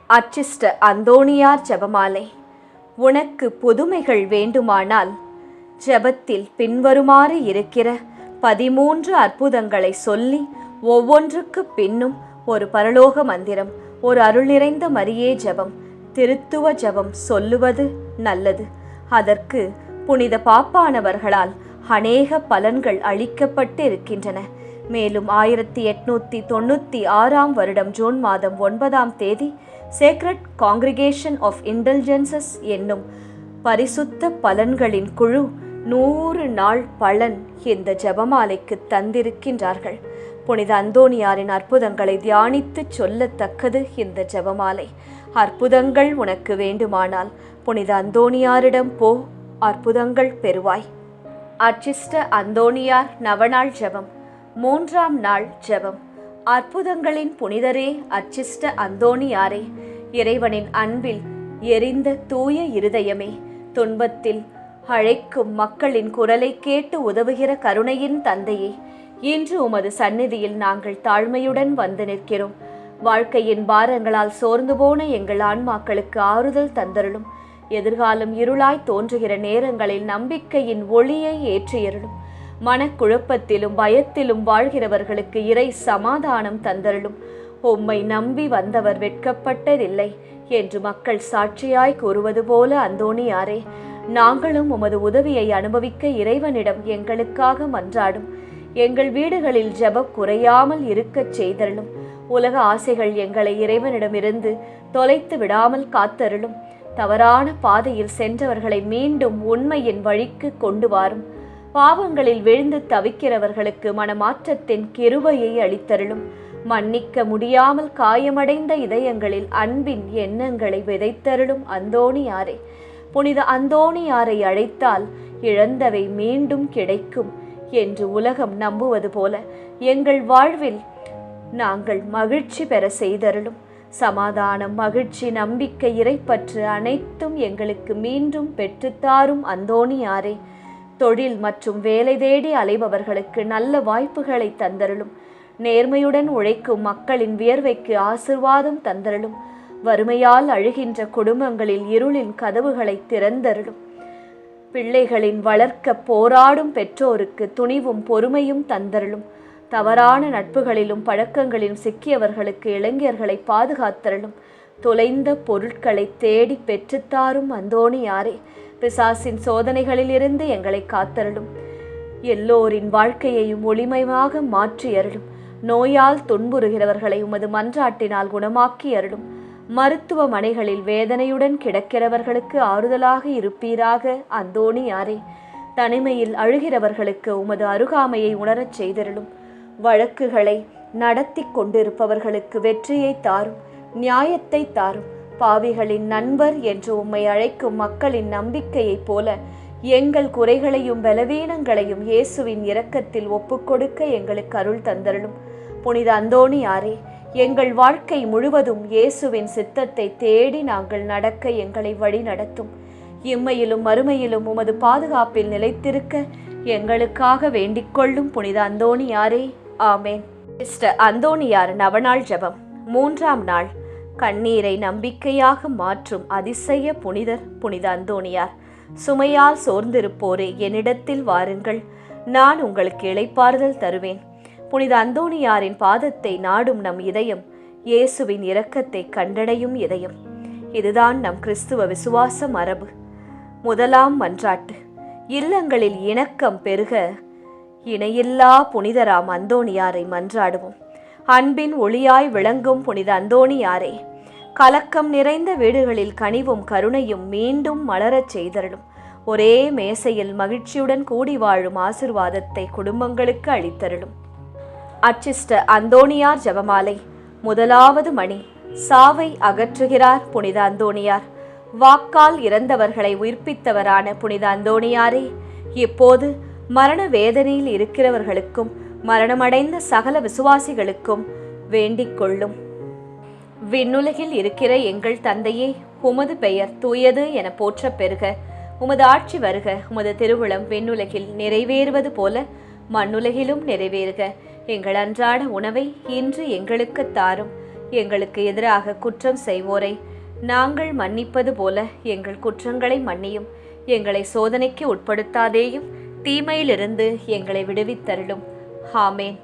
அச்சிஷ்ட அந்தோணியார் ஜெபமாலை. உனக்கு புதுமைகள் வேண்டுமானால் ஜெபத்தில் பின்வருமாறு இருக்கிற 13 அற்புதங்களை சொல்லி ஒவ்வொன்றுக்கு பின்னும் ஒரு பரலோக மந்திரம், ஒரு அருள் நிறைந்த மரியே ஜெபம், திருத்துவ ஜெபம் சொல்லுவது நல்லது. அதற்கு புனித பாப்பானவர்களால் அநேக பலன்கள் அளிக்கப்பட்டு இருக்கின்றன. மேலும் 1896 வருடம் ஜூன் மாதம் 9ஆம் தேதி சேக்ரட் காங்கிரிகேஷன் ஆஃப் இன்டெலிஜென்சஸ் என்னும் பரிசுத்த பலன்களின் குழு 100 நாள் பலன் இந்த ஜெபமாலைக்கு தந்திருக்கின்றார்கள். புனித அந்தோணியாரின் அற்புதங்களை தியானித்து சொல்லத்தக்கது இந்த ஜெபமாலை. அற்புதங்கள் உனக்கு வேண்டுமானால் புனித அந்தோணியாரிடம் போ, அற்புதங்கள் பெறுவாய். அச்சிஷ்ட அந்தோணியார் நவநாள் ஜெபம். 3ஆம் நாள் ஜெபம். அற்புதங்களின் புனிதரே, அச்சிஷ்ட அந்தோணியாரே, இறைவனின் அன்பில் எரிந்த தூய இருதயமே, துன்பத்தில் அழைக்கும் மக்களின் குரலை கேட்டு உதவுகிற கருணையின் தந்தையே, இன்று உமது சந்நிதியில் நாங்கள் தாழ்மையுடன் வந்து நிற்கிறோம். வாழ்க்கையின் பாரங்களால் சோர்ந்து போன எங்கள் ஆன்மாக்களுக்கு ஆறுதல் தந்தருளும். எதிர்காலம் இருளாய் தோன்றுகிற நேரங்களில் நம்பிக்கையின் ஒளியை ஏற்றியருளும். மனக்குழப்பத்திலும் பயத்திலும் வாழ்கிறவர்களுக்கு இறை சமாதானம் தந்தருளும். உம்மை நம்பி வந்தவர் வெட்கப்பட்டதில்லை என்று மக்கள் சாட்சியாய் கூறுவது போல அந்தோணியாரே, நாங்களும் உமது உதவியை அனுபவிக்க இறைவனிடம் எங்களுக்காக மன்றாடும். எங்கள் வீடுகளில் ஜெபம் குறையாமல் இருக்கச் செய்தருளும். உலக ஆசைகள் எங்களை இறைவனிடமிருந்து தொலைத்து விடாமல் காத்தருளும். தவறான பாதையில் சென்றவர்களை மீண்டும் உண்மையின் வழிக்கு கொண்டு வாரும். பாவங்களில் விழுந்து தவிக்கிறவர்களுக்கு மனமாற்றத்தின் கிருபையை அளித்தருளும். மன்னிக்க முடியாமல் காயமடைந்த இதயங்களில் அன்பின் எண்ணங்களை விதைத்தருளும் அந்தோணியாரே. புனித அந்தோணியாரை அழைத்தால் இழந்தவை மீண்டும் கிடைக்கும் என்று உலகம் நம்புவது போல எங்கள் வாழ்வில் நாங்கள் மகிழ்ச்சி பெற செய்தருளும். சமாதானம், மகிழ்ச்சி, நம்பிக்கை, இறைப்பற்று அனைத்தும் எங்களுக்கு மீண்டும் பெற்றுத்தாரும் அந்தோணியாரே. தொழில் மற்றும் வேலை தேடி அலைபவர்களுக்கு நல்ல வாய்ப்புகளை தந்தருளும். நேர்மையுடன் உழைக்கும் மக்களின் வியர்வைக்கு ஆசிர்வாதம் தந்தருளும். வறுமையால் அழுகின்ற குடும்பங்களில் இருளின் கதவுகளை திறந்தருளும். பிள்ளைகளின் வளர்க்க போராடும் பெற்றோருக்கு துணிவும் பொறுமையும் தந்தருளும். தவறான நட்புகளிலும் பழக்கங்களிலும் சிக்கியவர்களுக்கு இளைஞர்களை பாதுகாத்தருளும். தொலைந்த பொருட்களை தேடி பெற்றுத்தாரும் அந்தோணியாரே. பிசாசின் சோதனைகளிலிருந்து எங்களை காத்தருளும். எல்லோரின் வாழ்க்கையையும் ஒளிமயமாக மாற்றி அருளும். நோயால் துன்புறுகிறவர்களை உமது மன்றாட்டினால் குணமாக்கி அருளும். மருத்துவமனைகளில் வேதனையுடன் கிடக்கிறவர்களுக்கு ஆறுதலாக இருப்பீராக அந்தோணியாரே. தனிமையில் அழுகிறவர்களுக்கு உமது அருகாமையை உணரச் செய்தருளும். வழக்குகளை நடத்தி கொண்டிருப்பவர்களுக்கு வெற்றியை தாரும், நியாயத்தை தாரும். பாவிகளின் நண்பர் என்று உம்மை அழைக்கும் மக்களின் நம்பிக்கையைப் போல எங்கள் குறைகளையும் பலவீனங்களையும் இயேசுவின் இரக்கத்தில் ஒப்புக்கொடுக்க எங்களுக்கு அருள் தந்தருளும். புனித அந்தோணியாரே, எங்கள் வாழ்க்கை முழுவதும் இயேசுவின் சித்தத்தை தேடி நாங்கள் நடக்க எங்களை வழி நடத்தும். இம்மையிலும் மறுமையிலும் உமது பாதுகாப்பில் நிலைத்திருக்க எங்களுக்காக வேண்டிக்கொள்ளும் புனித அந்தோணியாரே. ஆமேன். அந்தோணியார் நவநாள் ஜெபம். 3ஆம் நாள். கண்ணீரை நம்பிக்கையாக மாற்றும் அதிசய புனிதர் புனித அந்தோணியார். சுமையால் சோர்ந்திருப்போரே, என்னிடத்தில் வாருங்கள், நான் உங்களுக்கு இளைப்பாறுதல் தருவேன். புனித அந்தோணியாரின் பாதத்தை நாடும் நம் இதயம் இயேசுவின் இரக்கத்தை கண்டடையும் இதயம். இதுதான் நம் கிறிஸ்துவ விசுவாச மரபு. முதலாம் மன்றாட்டு. இல்லங்களில் இணக்கம் பெருக இணையில்லா புனிதராம் அந்தோணியாரை மன்றாடுவோம். அன்பின் ஒளியாய் விளங்கும் புனித அந்தோணியாரே, கலக்கம் நிறைந்த வீடுகளில் கனிவும் கருணையும் மீண்டும் மலரச் செய்தருளும். ஒரே மேசையில் மகிழ்ச்சியுடன் கூடி வாழும் ஆசிர்வாதத்தை குடும்பங்களுக்கு அளித்தருளும். அச்சிஷ்ட அந்தோணியார் ஜெபமாலை. 1வது மணி. சாவை அகற்றுகிறார் புனித அந்தோணியார். வாக்கால் இறந்தவர்களை உயிர்ப்பித்தவரான புனித அந்தோணியாரே, இப்போது மரண வேதனையில் இருக்கிறவர்களுக்கும் மரணமடைந்த சகல விசுவாசிகளுக்கும் வேண்டிக் கொள்ளும். விண்ணுலகில் இருக்கிற எங்கள் தந்தையே, உமது பெயர் தூயது என போற்ற பெறுக. உமது ஆட்சி வருக. உமது திருவுளம் விண்ணுலகில் நிறைவேறுவது போல மண்ணுலகிலும் நிறைவேறுக. எங்கள் அன்றாட உணவை இன்று எங்களுக்கு தாரும். எங்களுக்கு எதிராக குற்றம் செய்வோரை நாங்கள் மன்னிப்பது போல எங்கள் குற்றங்களை மன்னியும். எங்களை சோதனைக்கு உட்படுத்தாதேயும், தீமையிலிருந்து எங்களை விடுவித்தருளும். ஆமேன்.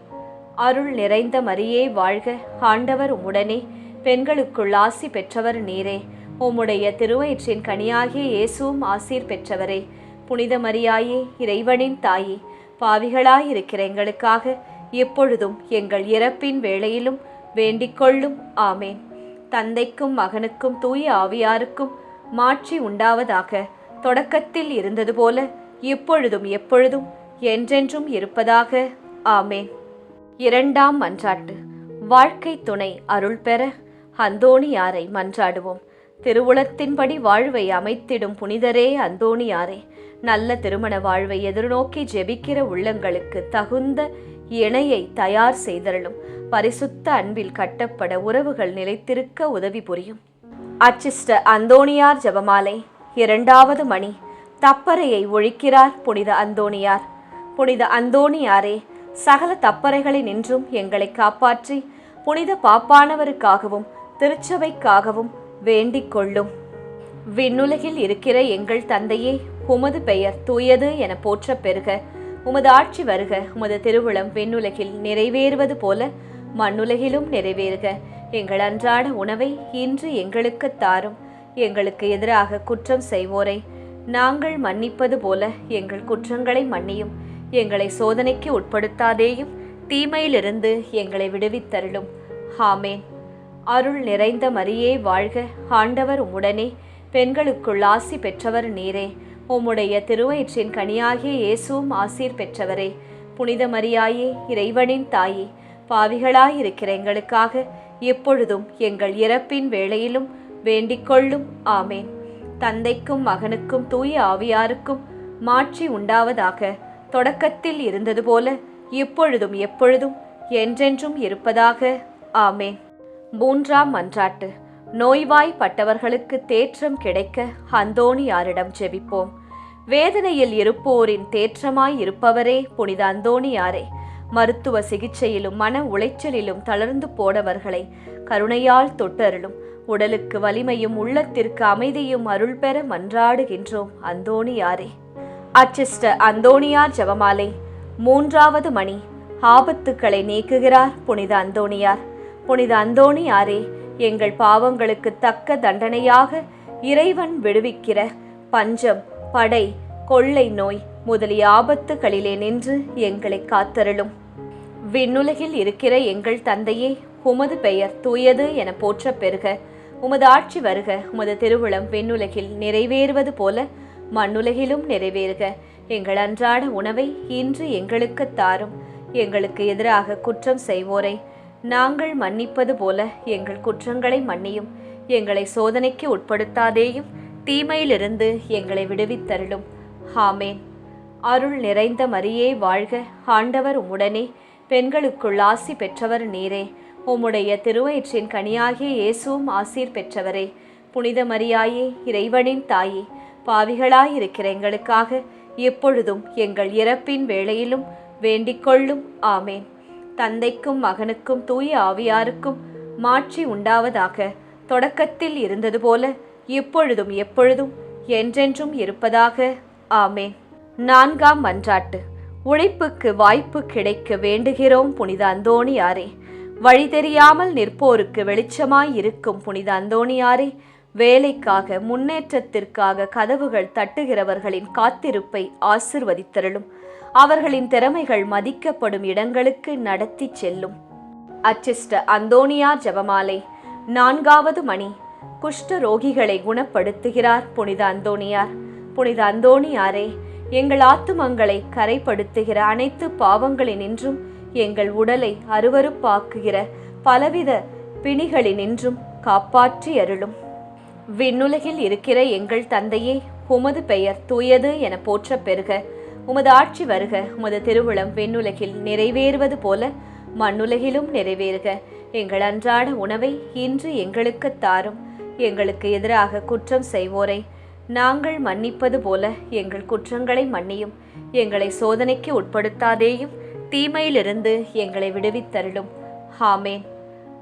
அருள் நிறைந்த மரியே வாழ்க, ஆண்டவர் உம்முடனே, பெண்களுக்குள் ஆசி பெற்றவர் நீரே. உம்முடைய திருவயிற்றின் கனியாகிய இயேசுவும் ஆசீர் பெற்றவரே. புனித மரியாயே, இறைவனின் தாயே, பாவிகளாயிருக்கிற எங்களுக்காக எப்பொழுதும் எங்கள் இறப்பின் வேளையிலும் வேண்டிக்கொள்ளும். ஆமேன். தந்தைக்கும் மகனுக்கும் தூய ஆவியாருக்கும் மாட்சி உண்டாவதாக. தொடக்கத்தில் இருந்தது போல இப்பொழுதும் எப்பொழுதும் என்றென்றும் இருப்பதாக. ஆமேன். இரண்டாம் மன்றாட்டு. வாழ்க்கை துணை அருள் பெற அந்தோணியாரை மன்றாடுவோம். திருவுளத்தின்படி வாழ்வை அமைத்திடும் புனிதரே அந்தோணியாரே, நல்ல திருமண வாழ்வை எதிர்நோக்கி ஜெபிக்கிற உள்ளங்களுக்கு தகுந்த இணையை தயார் செய்தருளும். பரிசுத்த அன்பில் கட்டப்பட உறவுகள் நிலைத்திருக்க உதவி புரியும். அச்சிஷ்ட அந்தோணியார் ஜெபமாலை. இரண்டாவது மணி. தப்பறையை ஒழிக்கிறார் புனித அந்தோணியார். புனித அந்தோணியாரே, சகல தப்பறைகளை நின்றும் எங்களை காப்பாற்றி புனித பாப்பானவருக்காகவும் திருச்சபைக்காகவும் வேண்டிக் கொள்ளும். விண்ணுலகில் இருக்கிற எங்கள் தந்தையே, உமது பெயர் தூயது என போற்ற பெறுக. உமது ஆட்சி வருக. உமது திருவுளம் விண்ணுலகில் நிறைவேறுவது போல மண்ணுலகிலும் நிறைவேறுக. எங்கள் அன்றாட உணவை இன்று எங்களுக்கு தாரும். எங்களுக்கு எதிராக குற்றம் செய்வோரை நாங்கள் மன்னிப்பது போல எங்கள் குற்றங்களை மன்னியும். எங்களை சோதனைக்கு உட்படுத்தாதேயும், தீமையிலிருந்து எங்களை விடுவித்தருளும். ஆமேன். அருள் நிறைந்த மரியே வாழ்க, ஆண்டவர் உம்முடனே, பெண்களுக்குள் ஆசி பெற்றவர் நீரே. உம்முடைய திருவயிற்றின் கனியாகிய இயேசுவும் ஆசீர் பெற்றவரே. புனித மரியாயே, இறைவனின் தாயே, பாவிகளாயிருக்கிற எங்களுக்காக எப்பொழுதும் எங்கள் இறப்பின் வேளையிலும் வேண்டிக்கொள்ளும். ஆமேன். தந்தைக்கும் மகனுக்கும் தூய ஆவியாருக்கும் மாட்சி உண்டாவதாக. தொடக்கத்தில் இருந்தது போல இப்பொழுதும் எப்பொழுதும் என்றென்றும் இருப்பதாக. ஆமேன். மூன்றாம் மன்றாட்டு. நோய்வாய்ப்பட்டவர்களுக்கு தேற்றம் கிடைக்க அந்தோணியாரிடம் ஜெபிப்போம். வேதனையில் இருப்போரின் தேற்றமாய் இருப்பவரே புனித அந்தோணியாரே, மருத்துவ சிகிச்சையிலும் மன உளைச்சலிலும் தளர்ந்து போனவர்களை கருணையால் தொட்டருளும். உடலுக்கு வலிமையும் உள்ளத்திற்கு அமைதியும் அருள் பெற மன்றாடுகின்றோம் அந்தோணியாரே. அச்சிஷ்ட அந்தோணியார் ஜெபமாலை. மூன்றாவது மணி. ஆபத்துக்களை நீக்குகிறார் புனித அந்தோணியார். புனித அந்தோணியாரே, எங்கள் பாவங்களுக்கு தக்க தண்டனையாக இறைவன் விடுவிக்கிற பஞ்சம், படை, கொள்ளை நோய் முதலிய ஆபத்துகளிலே நின்று எங்களை காத்தருளும். விண்ணுலகில் இருக்கிற எங்கள் தந்தையே, உமது பெயர் தூயது என போற்ற பெறுக. உமது ஆட்சி வருக. உமது திருவுளம் விண்ணுலகில் நிறைவேறுவது போல மண்ணுலகிலும் நிறைவேறுக. எங்கள் அன்றாட உணவை இன்று எங்களுக்கு தாரும். எங்களுக்கு எதிராக குற்றம் செய்வோரை நாங்கள் மன்னிப்பது போல எங்கள் குற்றங்களை மன்னியும். எங்களை சோதனைக்கு உட்படுத்தாதேயும், தீமையிலிருந்து எங்களை விடுவித்தருளும். ஆமேன். அருள் நிறைந்த மரியே வாழ்க, ஆண்டவர் உம்முடனே, பெண்களுக்குள் ஆசி பெற்றவர் நீரே. உம்முடைய திருவயிற்றின் கனியாகிய இயேசுவும் ஆசீர் பெற்றவரே. புனித மரியாயே, இறைவனின் தாயே, பாவிகளாயிருக்கிற எங்களுக்காக எப்பொழுதும் எங்கள் இறப்பின் வேளையிலும் வேண்டிக்கொள்ளும். ஆமேன். தந்தைக்கும் மகனுக்கும் தூய ஆவியாருக்கும் மாட்சி உண்டாவதாக. தொடக்கத்தில் இருந்தது போல இப்பொழுதும் எப்பொழுதும் என்றென்றும் இருப்பதாக. ஆமேன். நான்காம் மன்றாட்டு. உழைப்புக்கு வாய்ப்பு கிடைக்க வேண்டுகிறோம் புனித அந்தோணியாரே. வழி தெரியாமல் நிற்போருக்கு வெளிச்சமாய் இருக்கும் புனித அந்தோணியாரே, வேலைக்காக முன்னேற்றத்திற்காக கதவுகள் தட்டுகிறவர்களின் காத்திருப்பை ஆசிர்வதித்தருளும். அவர்களின் திறமைகள் மதிக்கப்படும் இடங்களுக்கு நடத்தி செல்லும். அச்சிஷ்ட அந்தோணியார் ஜெபமாலை. நான்காவது மணி. குஷ்ட ரோகிகளை குணப்படுத்துகிறார் புனித அந்தோணியார். புனித அந்தோணியாரே, எங்கள் ஆத்துமங்களை கரைப்படுத்துகிற அனைத்து பாவங்களினின்றும் எங்கள் உடலை அருவருப்பாக்குகிற பலவித பிணிகளினின்றும் காப்பாற்றி அருளும். விண்ணுலகில் இருக்கிற எங்கள் தந்தையே, உமது பெயர் தூயது என போற்ற பெறுக. உமது ஆட்சி வருக. உமது திருவுளம் விண்ணுலகில் நிறைவேறுவது போல மண்ணுலகிலும் நிறைவேறுக. எங்கள் அன்றாட உணவை இன்று எங்களுக்கு தாரும். எங்களுக்கு எதிராக குற்றம் செய்வோரை நாங்கள் மன்னிப்பது போல எங்கள் குற்றங்களை மன்னியும். எங்களை சோதனைக்கு உட்படுத்தாதேயும், தீமையிலிருந்து எங்களை விடுவித்தருளும். ஆமேன்.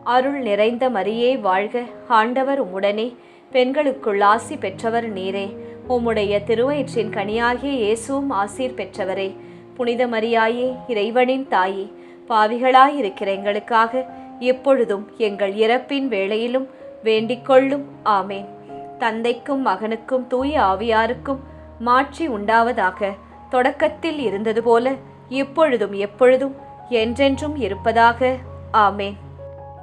அருள் நிறைந்த மரியே வாழ்க, ஆண்டவர் உம்முடனே, பெண்களுக்குள் ஆசி பெற்றவர் நீரே. உம்முடைய திருவயிற்றின் கனியாகிய இயேசுவும் ஆசீர் பெற்றவரே. புனித மரியாயே, இறைவனின் தாயே, பாவிகளாயிருக்கிற எங்களுக்காக எப்பொழுதும் எங்கள் இறப்பின் வேளையிலும் வேண்டிக்கொள்ளும். ஆமேன். தந்தைக்கும் மகனுக்கும் தூய ஆவியாருக்கும் மாட்சி உண்டாவதாக. தொடக்கத்தில் இருந்தது போல இப்பொழுதும் எப்பொழுதும் என்றென்றும் இருப்பதாக. ஆமேன்.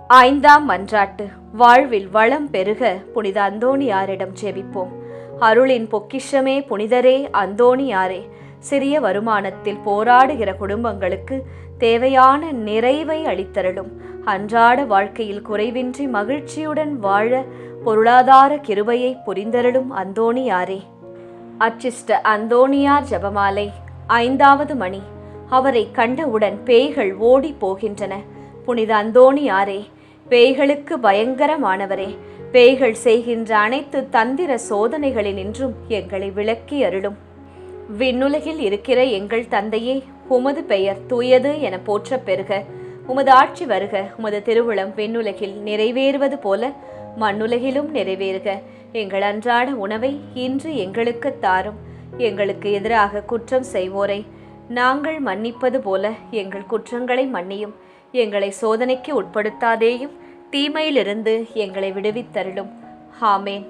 ஐந்தாம் மன்றாட்டு. வாழ்வில் வளம் பெருக புனித அந்தோணியாரிடம் ஜெபிப்போம். அருளின் பொக்கிஷமே புனிதரே அந்தோணியாரே, சிறிய வருமானத்தில் போராடுகிற குடும்பங்களுக்கு தேவையான நிறைவை அளித்தருளும். அன்றாட வாழ்க்கையில் குறைவின்றி மகிழ்ச்சியுடன் வாழ பொருளாதார கிருபையை புரிந்தருளும் அந்தோணியாரே. அச்சிஷ்ட அந்தோணியார் ஜெபமாலை. ஐந்தாவது மணி. அவரை கண்டவுடன் பேய்கள் ஓடி போகின்றன. புனித அந்தோணியாரே, பேய்களுக்கு பயங்கரமானவரே, பேய்கள் செய்கின்ற அனைத்து தந்திர சோதனைகளினின்றும் எங்களை விலக்கி அருளும். விண்ணுலகில் இருக்கிற எங்கள் தந்தையே, உமது பெயர் தூயது என போற்ற பெறுக. உமது ஆட்சி வருக. உமது திருவுளம் விண்ணுலகில் நிறைவேறுவது போல மண்ணுலகிலும் நிறைவேறுக. எங்கள் அன்றாட உணவை இன்று எங்களுக்கு தாரும். எங்களுக்கு எதிராக குற்றம் செய்வோரை நாங்கள் மன்னிப்பது போல எங்கள் குற்றங்களை மன்னியும். எங்களை சோதனைக்கு உட்படுத்தாதேயும், தீமையிலிருந்து எங்களை விடுவித்தருளும். ஆமேன்.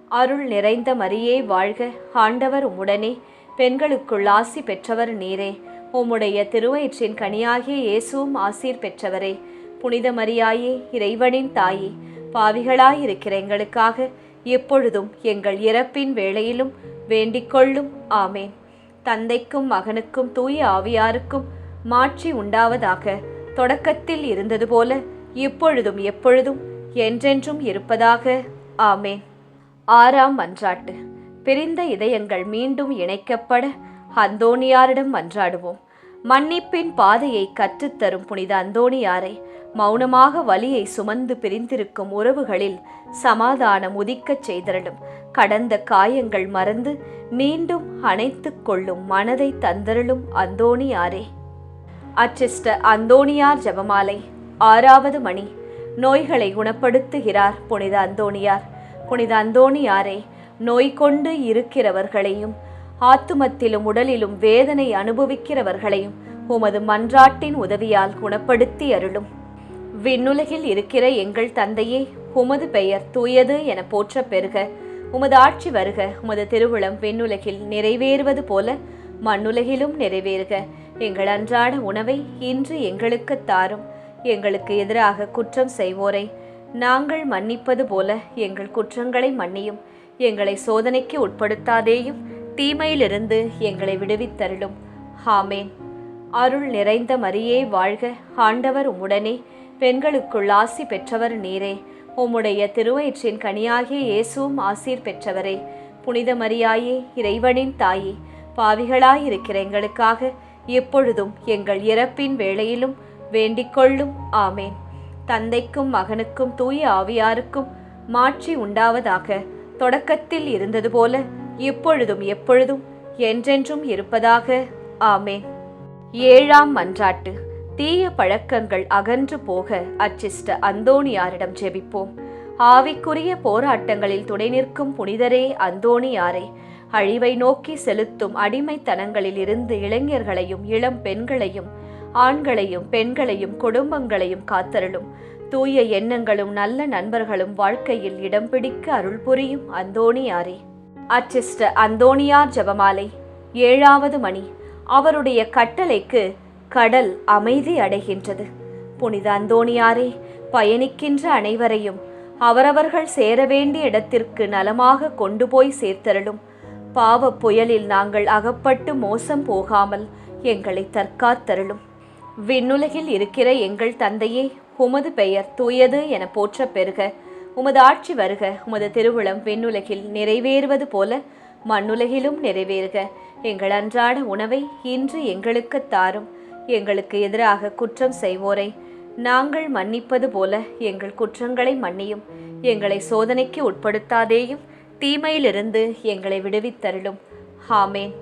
அருள் நிறைந்த மரியே வாழ்க, ஆண்டவர் உம்முடனே, பெண்களுக்குள் ஆசி பெற்றவர் நீரே. உம்முடைய திருவயிற்றின் கனியாகிய இயேசுவும் ஆசீர் பெற்றவரே. புனித மரியாயே, இறைவனின் தாயே, பாவிகளாயிருக்கிற எங்களுக்காக எப்பொழுதும் எங்கள் இறப்பின் வேளையிலும் வேண்டிக்கொள்ளும். ஆமேன். தந்தைக்கும் மகனுக்கும் தூய ஆவியாருக்கும் மாட்சி உண்டாவதாக. தொடக்கத்தில் இருந்தது போல இப்பொழுதும் எப்பொழுதும் என்றென்றும் இருப்பதாக. ஆமேன். ஆறாம் மன்றாட்டு. பிரிந்த இதயங்கள் மீண்டும் இணைக்கப்பட அந்தோணியாரிடம் மன்றாடுவோம். மன்னிப்பின் பாதையை கற்றுத்தரும் புனித அந்தோணியாரை, மௌனமாக வலியை சுமந்து பிரிந்திருக்கும் உறவுகளில் சமாதானம் உதிக்கச் செய்தருளும். கடந்த காயங்கள் மறந்து மீண்டும் அணைத்து கொள்ளும் மனதை தந்தருளும் அந்தோணியாரே. அச்சிஷ்ட அந்தோணியார் ஜெபமாலை. ஆறாவது மணி. நோய்களை குணப்படுத்துகிறார் புனித அந்தோணியார். புனித அந்தோணியாரே, நோய் கொண்டு இருக்கிறவர்களையும் ஆத்துமத்திலும் உடலிலும் வேதனை அனுபவிக்கிறவர்களையும் உமது மன்றாட்டின் உதவியால் குணப்படுத்தி அருளும். விண்ணுலகில் இருக்கிற எங்கள் தந்தையே, உமது பெயர் தூயது என போற்ற பெறுக. உமது ஆட்சி வருக. உமது திருவுளம் விண்ணுலகில் நிறைவேறுவது போல மண்ணுலகிலும் நிறைவேறுக. எங்கள் அன்றாட உணவை இன்று எங்களுக்கு தாரும். எங்களுக்கு எதிராக குற்றம் செய்வோரை நாங்கள் மன்னிப்பது போல எங்கள் குற்றங்களை மன்னியும். எங்களை சோதனைக்கு உட்படுத்தாதேயும், தீமையிலிருந்து எங்களை விடுவித்தருளும். ஆமேன். அருள் நிறைந்த மரியே வாழ்க, ஆண்டவர் உம்முடனே, பெண்களுக்குள் ஆசி பெற்றவர் நீரே. உம்முடைய திருவயிற்றின் கனியாகிய இயேசுவும் ஆசீர் பெற்றவரே. புனித மரியாயே, இறைவனின் தாயே, பாவிகளாயிருக்கிற எங்களுக்காக எப்பொழுதும் எங்கள் இறப்பின் வேளையிலும் வேண்டிக்கொள்ளும். ஆமேன். தந்தைக்கும் மகனுக்கும் தூய ஆவியாருக்கும் மாட்சி உண்டாவதாக. தொடக்கத்தில் இருந்தது போல இப்பொழுதும் எப்பொழுதும் என்றென்றும் இருப்பதாக. ஆமேன். ஏழாம் மன்றாட்டு. தீய பழக்கங்கள் அகன்று போக அச்சிஷ்ட அந்தோணியாரிடம் ஜெபிப்போம். ஆவிக்குரிய போராட்டங்களில் துணை நிற்கும் புனிதரே அந்தோணியாரை, அழிவை நோக்கி செலுத்தும் அடிமைத்தனங்களில் இருந்து இளைஞர்களையும் இளம் பெண்களையும் ஆண்களையும் பெண்களையும் குடும்பங்களையும் காத்தருளும். தூய எண்ணங்களும் நல்ல நண்பர்களும் வாழ்க்கையில் இடம் பிடிக்க அருள் புரியும் அந்தோணியாரே. அச்சிஷ்ட அந்தோணியார் ஜெபமாலை. ஏழாவது மணி. அவருடைய கட்டளைக்கு கடல் அமைதி அடைகின்றது. புனித அந்தோணியாரே, பயணிக்கின்ற அனைவரையும் அவரவர்கள் சேர வேண்டிய இடத்திற்கு நலமாக கொண்டு போய் சேர்த்தருளும். பாவ புயலில் நாங்கள் அகப்பட்டு மோசம் போகாமல் எங்களை தற்காத்தருளும். விண்ணுலகில் இருக்கிற எங்கள் தந்தையே, உமது பெயர் தூயது என போற்ற பெறுக. உமது ஆட்சி வருக. உமது திருவுளம் விண்ணுலகில் நிறைவேறுவது போல மண்ணுலகிலும் நிறைவேறுக. எங்கள் அன்றாட உணவை இன்று எங்களுக்கு தாரும். எங்களுக்கு எதிராக குற்றம் செய்வோரை நாங்கள் மன்னிப்பது போல எங்கள் குற்றங்களை மன்னியும். எங்களை சோதனைக்கு உட்படுத்தாதேயும், தீமையிலிருந்து எங்களை விடுவித்தருளும். ஆமேன்.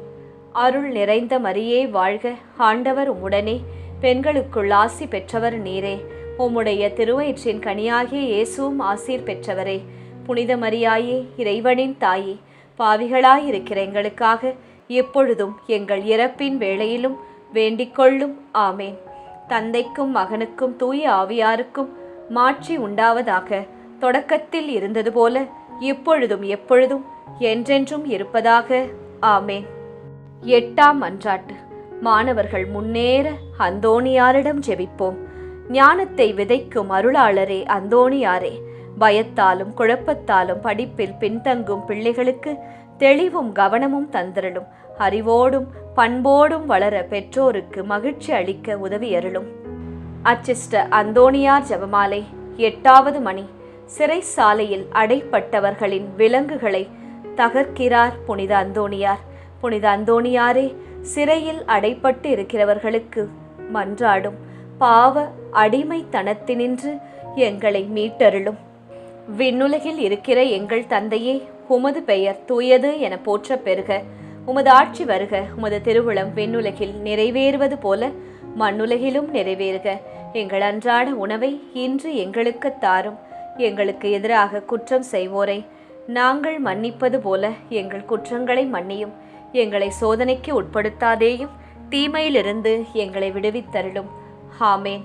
அருள் நிறைந்த மரியே வாழ்க, ஆண்டவர் உம்முடனே, பெண்களுக்குள் ஆசி பெற்றவர் நீரே. உம்முடைய திருவயிற்றின் கனியாகிய இயேசுவும் ஆசீர் பெற்றவரே. புனித மரியாயே, இறைவனின் தாயே, பாவிகளாயிருக்கிற எங்களுக்காக எப்பொழுதும் எங்கள் இறப்பின் வேளையிலும் வேண்டிக்கொள்ளும். ஆமேன். தந்தைக்கும் மகனுக்கும் தூய ஆவியாருக்கும் மாட்சி உண்டாவதாக. தொடக்கத்தில் இருந்தது போல இப்பொழுதும் எப்பொழுதும் என்றென்றும் இருப்பதாக. ஆமேன். 8ஆம் மன்றாட்டு. மாணவர்கள் முன்னேற அந்தோணியாரிடம் ஜெபிப்போம். ஞானத்தை விதைக்கும் அருளாளரே அந்தோணியாரே, பயத்தாலும் குழப்பத்தாலும் படிப்பில் பின்தங்கும் பிள்ளைகளுக்கு தெளிவும் கவனமும் தந்திரலும். அறிவோடும் பண்போடும் வளர பெற்றோருக்கு மகிழ்ச்சி அளிக்க உதவியருளும். அச்சிஸ்ட அந்தோணியார் ஜெபமாலை. 8வது மணி. சிறைச்சாலையில் அடைப்பட்டவர்களின் விலங்குகளை தகர்க்கிறார் புனித அந்தோணியார். புனித அந்தோணியாரே, சிறையில் அடைப்பட்டு இருக்கிறவர்களுக்கு மன்றாடும் பாவ அடிமைத்தனத்தினின்று எங்களை மீட்டருளும். விண்ணுலகில் இருக்கிற எங்கள் தந்தையே, உமது பெயர் தூயது என போற்ற பெறுக. உமது ஆட்சி வருக. உமது திருவுளம் விண்ணுலகில் நிறைவேறுவது போல மண்ணுலகிலும் நிறைவேறுக. எங்கள் அன்றாட உணவை இன்று எங்களுக்கு தாரும். எங்களுக்கு எதிராக குற்றம் செய்வோரை நாங்கள் மன்னிப்பது போல எங்கள் குற்றங்களை மன்னியும். எங்களை சோதனைக்கு உட்படுத்தாதேயும், தீமையிலிருந்து எங்களை விடுவித்தருளும். ஆமேன்.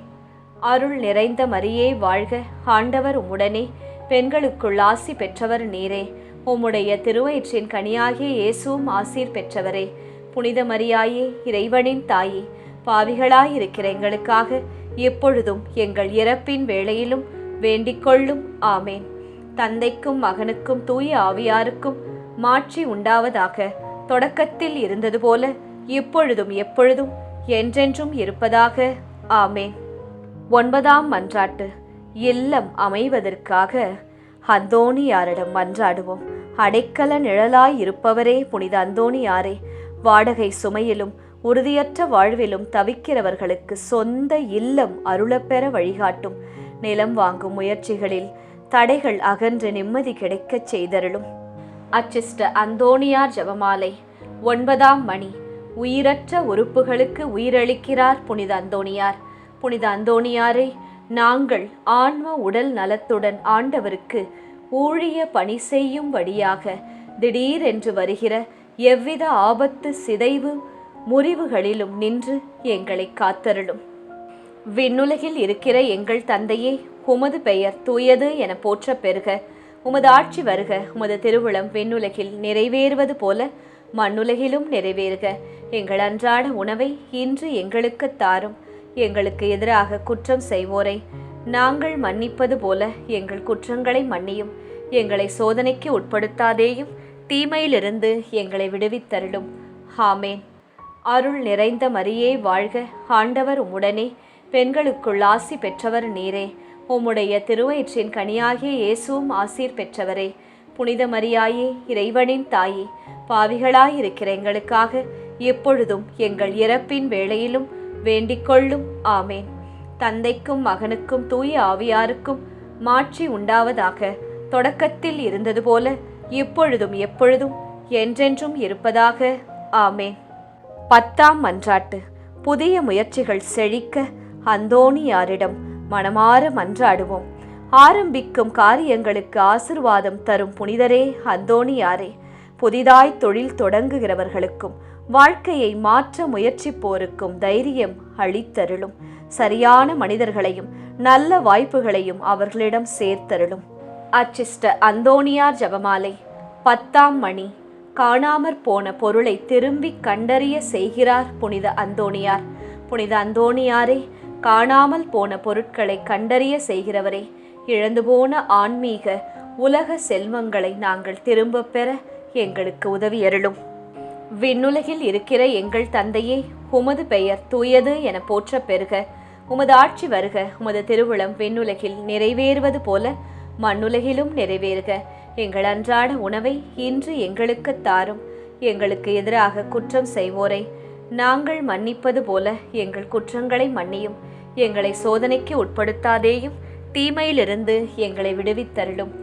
அருள் நிறைந்த மரியே வாழ்க. ஆண்டவர் உம்முடனே, பெண்களுக்குள் ஆசி பெற்றவர் நீரே. உம்முடைய திருவயிற்றின் கனியாகிய இயேசுவும் ஆசீர் பெற்றவரே. புனித மரியாயே, இறைவனின் தாயே, பாவிகளாயிருக்கிற எங்களுக்காக எப்பொழுதும் எங்கள் இறப்பின் வேளையிலும் வேண்டிக்கொள்ளும். ஆமேன். தந்தைக்கும் மகனுக்கும் தூய ஆவியாருக்கும் மாட்சி உண்டாவதாக. தொடக்கத்தில் இருந்தது போல இப்பொழுதும் எப்பொழுதும் என்றென்றும் இருப்பதாக. ஆமேன். 9ஆம் மன்றாட்டு. இல்லம் அமைவதற்காக அந்தோணியாரிடம் மன்றாடுவோம். அடைக்கல நிழலாய் இருப்பவரே புனித அந்தோணியாரே, வாடகை சுமையிலும் உறுதியற்ற வாழ்விலும் தவிக்கிறவர்களுக்கு சொந்த இல்லம் அருளப்பெற வழிகாட்டும். நிலம் வாங்கும் முயற்சிகளில் தடைகள் அகன்று நிம்மதி கிடைக்கச் செய்தருளும். அச்சிஸ்ட அந்தோணியார் ஜெபமாலை. 9ஆம் மணி. உயிரற்ற உறுப்புகளுக்கு உயிரளிக்கிறார் புனித அந்தோணியார். புனித அந்தோணியாரே, நாங்கள் ஆன்ம உடல் நலத்துடன் ஆண்டவருக்கு ஊழிய பணி செய்யும்படியாக திடீரென்று வருகிற எவ்வித ஆபத்து சிதைவு முறிவுகளிலும் நின்று எங்களை காத்தருளும். விண்ணுலகில் இருக்கிற எங்கள் தந்தையே, உமது பெயர் தூயது என போற்ற பெறுக. உமது ஆட்சி வருக. உமது திருவுளம் விண்ணுலகில் நிறைவேறுவது போல மண்ணுலகிலும் நிறைவேறுக. எங்கள் அன்றாட உணவை இன்று எங்களுக்கு தாரும். எங்களுக்கு எதிராக குற்றம் செய்வோரை நாங்கள் மன்னிப்பது போல எங்கள் குற்றங்களை மன்னியும். எங்களை சோதனைக்கு உட்படுத்தாதேயும், தீமையிலிருந்து எங்களை விடுவித்தருளும். ஆமேன். அருள் நிறைந்த மரியே வாழ்க. ஆண்டவர் உம்முடனே, பெண்களுக்குள் ஆசி பெற்றவர் நீரே. உம்முடைய திருவயிற்றின் கனியாகிய இயேசுவும் ஆசீர் பெற்றவரே. புனித மரியாயே, இறைவனின் தாயே, பாவிகளாயிருக்கிற எங்களுக்காக எப்பொழுதும் எங்கள் இறப்பின் வேளையிலும் வேண்டிக்கொள்ளும். ஆமேன். தந்தைக்கும் மகனுக்கும் தூய ஆவியாருக்கும் மாட்சி உண்டாவதாக. தொடக்கத்தில் இருந்தது போல இப்பொழுதும் எப்பொழுதும் என்றென்றும் இருப்பதாக. ஆமேன். 10ஆம் மன்றாட்டு. புதிய முயற்சிகள் செழிக்க அந்தோணியாரிடம் மனமாற மன்றாடுவோம். ஆரம்பிக்கும் காரியங்களுக்கு ஆசிர்வாதம் தரும் புனிதரே அந்தோணியாரே, புதிதாய் தொழில் தொடங்குகிறவர்களுக்கும் வாழ்க்கையை மாற்ற முயற்சிப்போருக்கும் தைரியம் அளித்தருளும். சரியான மனிதர்களையும் நல்ல வாய்ப்புகளையும் அவர்களிடம் சேர்த்தருளும். அச்சிஸ்ட அந்தோணியார் ஜெபமாலை. 10ஆம் மணி. காணாமற் போன பொருளை திரும்பி கண்டறிய செய்கிறார் புனித அந்தோணியார். புனித அந்தோணியாரே, காணாமல் போன பொருட்களை கண்டறிய செய்கிறவரே, இழந்து போன ஆன்மீக உலக செல்வங்களை நாங்கள் திரும்ப பெற எங்களுக்கு உதவியருளும். விண்ணுலகில் இருக்கிற எங்கள் தந்தையே, உமது பெயர் தூயது என போற்ற பெறுக. உமது ஆட்சி வருக. உமது திருவுளம் விண்ணுலகில் நிறைவேறுவது போல மண்ணுலகிலும் நிறைவேறுக. எங்கள் அன்றாட உணவை இன்று எங்களுக்கு தாரும். எங்களுக்கு எதிராக குற்றம் செய்வோரை நாங்கள் மன்னிப்பது போல எங்கள் குற்றங்களை மன்னியும். எங்களை சோதனைக்கு உட்படுத்தாதேயும், தீமையிலிருந்து எங்களை விடுவித்தருளும்.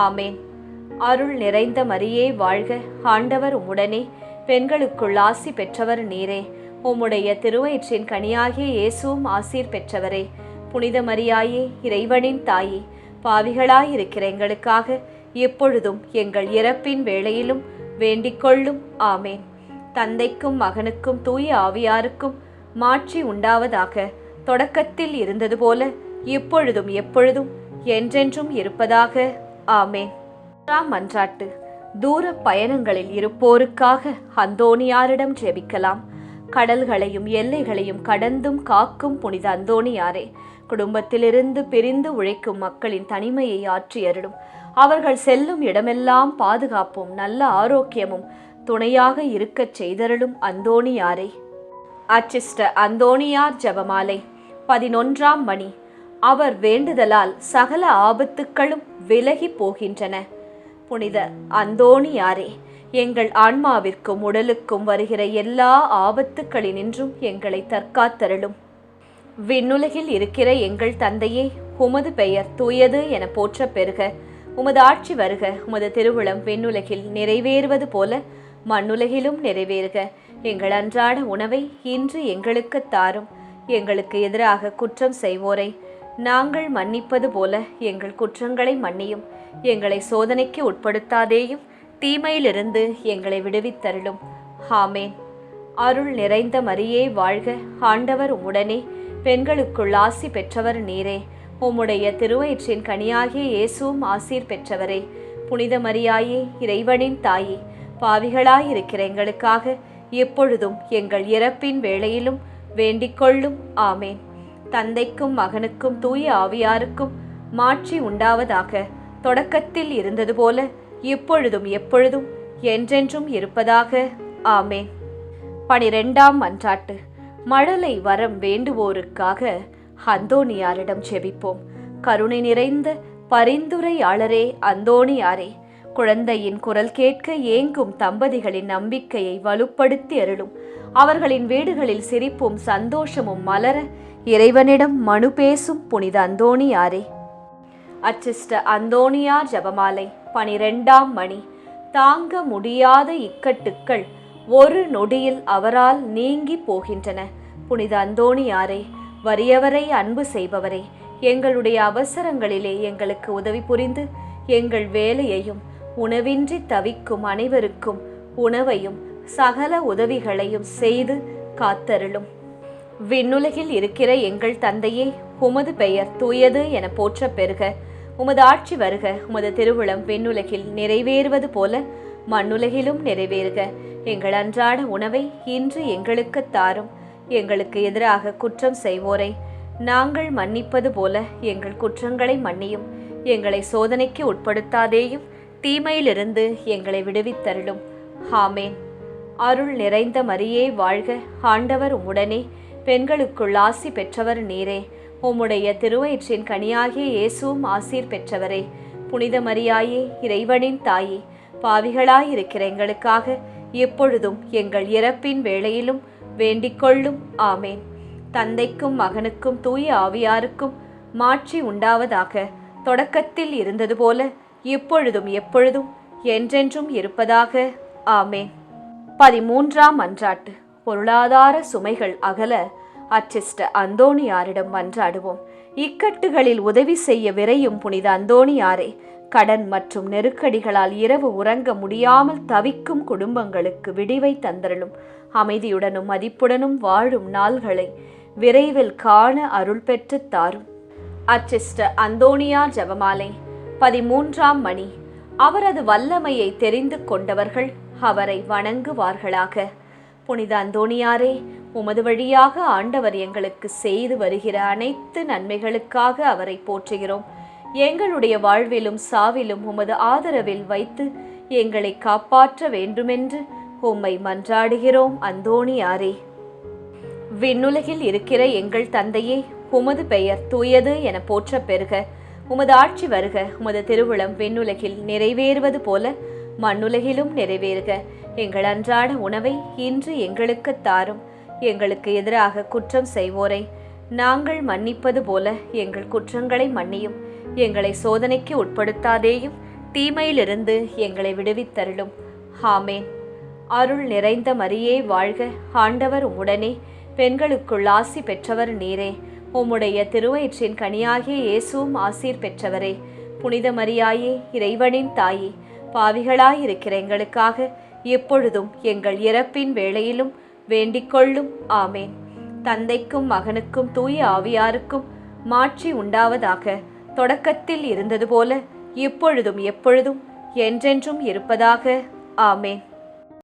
ஆமேன். அருள் நிறைந்த மரியே வாழ்க. ஆண்டவர் உம்முடனே, பெண்களுக்குள் ஆசி பெற்றவர் நீரே. உம்முடைய திருவயிற்றின் கனியாகிய இயேசுவும் ஆசீர் பெற்றவரே. புனித மரியாயே, இறைவனின் தாயே, பாவிகளாயிருக்கிற எங்களுக்காக எப்பொழுதும் எங்கள் இறப்பின் வேளையிலும் வேண்டிக்கொள்ளும். ஆமேன். தந்தைக்கும் மகனுக்கும் தூய ஆவியாருக்கும் மாட்சி உண்டாவதாக. தொடக்கத்தில் இருந்தது போல எப்பொழுதும் எப்பொழுதும் என்றென்றும் இருப்பதாக. ஆமேன். மன்றாட்டு. தூர பயணங்களில் இருப்போருக்காக அந்தோணியாரிடம் ஜெபிக்கலாம். கடல்களையும் எல்லைகளையும் கடந்தும் காக்கும் புனித அந்தோணியாரே, குடும்பத்திலிருந்து பிரிந்து உழைக்கும் மக்களின் தனிமையை ஆற்றி அருளும். அவர்கள் செல்லும் இடமெல்லாம் பாதுகாப்பும் நல்ல ஆரோக்கியமும் துணையாக இருக்கச் செய்தருளும் அந்தோணியாரே. அச்சிஷ்ட அந்தோணியார் ஜெபமாலை. 11ஆம் மணி. அவர் வேண்டுதலால் சகல ஆபத்துக்களும் விலகி போகின்றன. புனித அந்தோணியாரே, எங்கள் ஆன்மாவிற்கும் உடலுக்கும் வருகிற எல்லா ஆபத்துக்களினின்றும் எங்களை தற்காத்தருளும். விண்ணுலகில் இருக்கிற எங்கள் தந்தையே, உமது பெயர் தூயது என போற்ற பெறுக. உமது ஆட்சி வருக. உமது திருவுளம் விண்ணுலகில் நிறைவேறுவது போல மண்ணுலகிலும் நிறைவேறுக. எங்கள் அன்றாட உணவை இன்று எங்களுக்கு தாரும். எங்களுக்கு எதிராக குற்றம் செய்வோரை நாங்கள் மன்னிப்பது போல எங்கள் குற்றங்களை மன்னியும். எங்களை சோதனைக்கு உட்படுத்தாதேயும், தீமையிலிருந்து எங்களை விடுவித்தருளும். ஆமேன். அருள் நிறைந்த மரியே வாழ்க. ஆண்டவர் உம்முடனே, பெண்களுக்குள் ஆசி பெற்றவர் நீரே. உம்முடைய திருவயிற்றின் கனியாகிய இயேசுவும் ஆசீர் பெற்றவரே. புனித மரியாயே, இறைவனின் தாயே, பாவிகளாயிருக்கிற எங்களுக்காக எப்பொழுதும் எங்கள் இறப்பின் வேளையிலும் வேண்டிக்கொள்ளும். ஆமேன். தந்தைக்கும் மகனுக்கும் தூய ஆவியாருக்கும் மாட்சி உண்டாவதாக. தொடக்கத்தில் இருந்தது போல எப்பொழுதும் எப்பொழுதும் என்றென்றும் இருப்பதாக. ஆமேன். 12ஆம் மன்றாட்டு. மழலை வரம் வேண்டுவோருக்காக அந்தோணியாரிடம் ஜெபிப்போம். கருணை நிறைந்த பரிந்துரையாளரே அந்தோணியாரே, குழந்தையின் குரல் கேட்க ஏங்கும் தம்பதிகளின் நம்பிக்கையை வலுப்படுத்தி அருளும். அவர்களின் வீடுகளில் சிரிப்பும் சந்தோஷமும் மலர இறைவனிடம் மனு பேசும் புனித அந்தோணியாரே. அச்சிஷ்ட அந்தோணியார் ஜெபமாலை. 12ஆம் மணி. தாங்க முடியாத இக்கட்டுக்கள் ஒரு நொடியில் அவரால் நீங்கி போகின்றன. புனித அந்தோணியாரே, வறியவரை அன்பு செய்பவரே, எங்களுடைய அவசரங்களிலே எங்களுக்கு உதவி புரிந்து எங்கள் வேலையையும் உணவின்றி தவிக்கும் அனைவருக்கும் உணவையும் சகல உதவிகளையும் செய்து காத்தருளும். விண்ணுலகில் இருக்கிற எங்கள் தந்தையே, உமது பெயர் தூயது என போற்ற பெறுக. உமது ஆட்சி வருக. உமது திருவுளம் விண்ணுலகில் நிறைவேறுவது போல மண்ணுலகிலும் நிறைவேறுக. எங்கள் அன்றாட உணவை இன்று எங்களுக்கு தாரும். எங்களுக்கு எதிராக குற்றம் செய்வோரை நாங்கள் மன்னிப்பது போல எங்கள் குற்றங்களை மன்னியும். எங்களை சோதனைக்கு உட்படுத்தாதேயும், தீமையிலிருந்து எங்களை விடுவித்தருளும். ஆமேன். அருள் நிறைந்த மரியே வாழ்க. ஆண்டவர் உம்முடனே, பெண்களுக்குள் ஆசி பெற்றவர் நீரே. உம்முடைய திருவயிற்றின் கனியாகிய இயேசுவும் ஆசீர் பெற்றவரே. புனித மரியாயே, இறைவனின் தாயே, பாவிகளாயிருக்கிற எங்களுக்காக எப்பொழுதும் எங்கள் இறப்பின் வேளையிலும் வேண்டிக்கொள்ளும். ஆமேன். தந்தைக்கும் மகனுக்கும் தூய ஆவியாருக்கும் மாட்சி உண்டாவதாக. தொடக்கத்தில் இருந்தது போல எப்பொழுதும் எப்பொழுதும் என்றென்றும் இருப்பதாக. ஆமேன். 13ஆம் மன்றாட்டு. பொருளாதார சுமைகள் அகல அச்சிஷ்ட அந்தோணியாரிடம் மன்றாடுவோம். இக்கட்டுகளில் உதவி செய்ய விரையும் புனித அந்தோணியாரே, கடன் மற்றும் நெருக்கடிகளால் இரவு உறங்க முடியாமல் தவிக்கும் குடும்பங்களுக்கு விடிவை தந்தருளும். அமைதியுடனும் மதிப்புடனும் வாழும் நாள்களை விரைவில் காண அருள் பெற்று தாரும். அச்சிஷ்ட அந்தோணியார் ஜெபமாலை. 13ஆம் மணி. அவரது வல்லமையை தெரிந்து கொண்டவர்கள் அவரை வணங்குவார்களாக. புனித அந்தோணியாரே, உமது வழியாக ஆண்டவர் எங்களுக்கு செய்து வருகிற அனைத்து நன்மைகளுக்காக அவரை போற்றுகிறோம். எங்களுடைய வாழ்விலும் சாவிலும் உமது ஆதரவில் வைத்து எங்களை காப்பாற்ற வேண்டுமென்று உம்மை மன்றாடுகிறோம். அந்தோணியாரே, விண்ணுலகில் இருக்கிற எங்கள் தந்தையே, உமது பெயர் தூயது என போற்ற பெறுக. உமது ஆட்சி வருக. உமது திருவுளம் விண்ணுலகில் நிறைவேறுவது போல மண்ணுலகிலும் நிறைவேறுக. எங்கள் அன்றாட உணவை இன்று எங்களுக்கு தாரும். எங்களுக்கு எதிராக குற்றம் செய்வோரை நாங்கள் மன்னிப்பது போல எங்கள் குற்றங்களை மன்னியும். எங்களை சோதனைக்கு உட்படுத்தாதேயும், தீமையிலிருந்து எங்களை விடுவித்தருளும். ஆமேன். அருள் நிறைந்த மரியே வாழ்க. ஆண்டவர் உம்முடனே, பெண்களுக்குள் ஆசி பெற்றவர் நீரே. உம்முடைய திருவயிற்றின் கனியாகிய இயேசுவும் ஆசீர் பெற்றவரே. புனித மரியாயே, இறைவனின் தாயே, பாவிகளாயிருக்கிற எங்களுக்காக எப்பொழுதும் எங்கள் இறப்பின் வேளையிலும் வேண்டிக்கொள்ளும். ஆமேன். தந்தைக்கும் மகனுக்கும் தூய ஆவியாருக்கும் மாட்சி உண்டாவதாக. தொடக்கத்தில் இருந்தது போல இப்பொழுதும் எப்பொழுதும் என்றென்றும் இருப்பதாக. ஆமேன்.